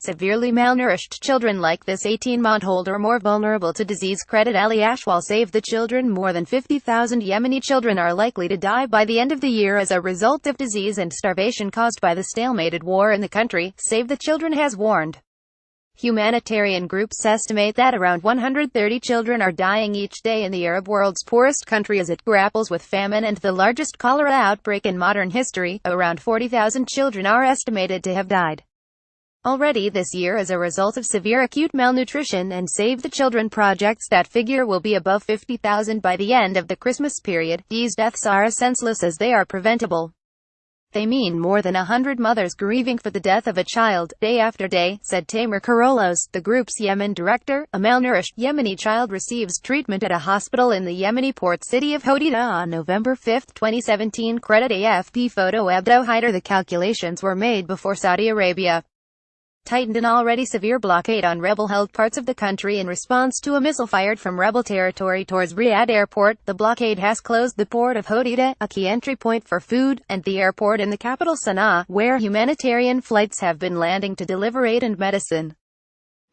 severely malnourished children like this 18-month-old are more vulnerable to disease. Credit Ali Ashwal Save the Children. More than 50,000 Yemeni children are likely to die by the end of the year as a result of disease and starvation caused by the stalemated war in the country, Save the Children has warned. Humanitarian groups estimate that around 130 children are dying each day in the Arab world's poorest country as it grapples with famine and the largest cholera outbreak in modern history. Around 40,000 children are estimated to have died already this year as a result of severe acute malnutrition, and Save the Children projects that figure will be above 50,000 by the end of the Christmas period. These deaths are as senseless as they are preventable. They mean more than 100 mothers grieving for the death of a child, day after day, said Tamer Karolos, the group's Yemen director. A malnourished Yemeni child receives treatment at a hospital in the Yemeni port city of Hodeida on November 5, 2017. Credit AFP photo Abdo Haider. The calculations were made before Saudi Arabia tightened an already severe blockade on rebel-held parts of the country in response to a missile fired from rebel territory towards Riyadh Airport. The blockade has closed the port of Hodeida, a key entry point for food, and the airport in the capital Sana'a, where humanitarian flights have been landing to deliver aid and medicine.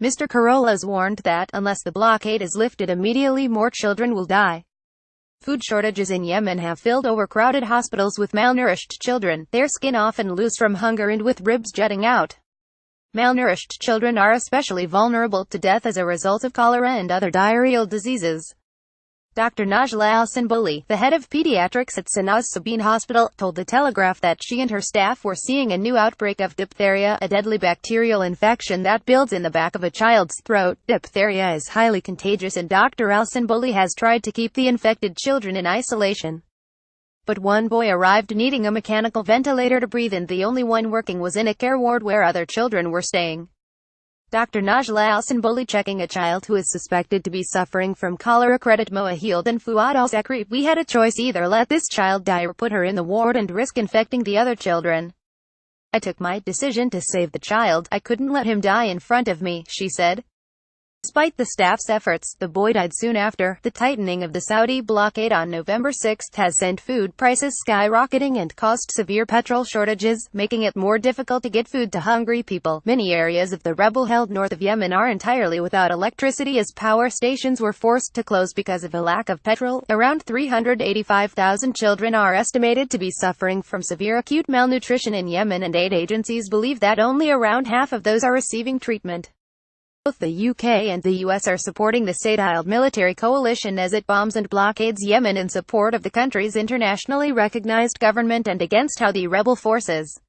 Mr. Karolas warned that, unless the blockade is lifted immediately, more children will die. Food shortages in Yemen have filled overcrowded hospitals with malnourished children, their skin often loose from hunger and with ribs jutting out. Malnourished children are especially vulnerable to death as a result of cholera and other diarrheal diseases. Dr. Najla Al-Sanboli, the head of pediatrics at Sana'a's Sabine Hospital, told The Telegraph that she and her staff were seeing a new outbreak of diphtheria, a deadly bacterial infection that builds in the back of a child's throat. Diphtheria is highly contagious, and Dr. Al-Sanboli has tried to keep the infected children in isolation. But one boy arrived needing a mechanical ventilator to breathe, and the only one working was in a care ward where other children were staying. Dr. Najla Al-Sanboli checking a child who is suspected to be suffering from cholera. Credit Moa Heald and Fuad Al-Zakri. We had a choice: either let this child die or put her in the ward and risk infecting the other children. I took my decision to save the child. I couldn't let him die in front of me, she said. Despite the staff's efforts, the boy died soon after. The tightening of the Saudi blockade on November 6 has sent food prices skyrocketing and caused severe petrol shortages, making it more difficult to get food to hungry people. Many areas of the rebel-held north of Yemen are entirely without electricity as power stations were forced to close because of a lack of petrol. Around 385,000 children are estimated to be suffering from severe acute malnutrition in Yemen, and aid agencies believe that only around half of those are receiving treatment. Both the UK and the US are supporting the state-owned military coalition as it bombs and blockades Yemen in support of the country's internationally recognized government and against Houthi rebel forces.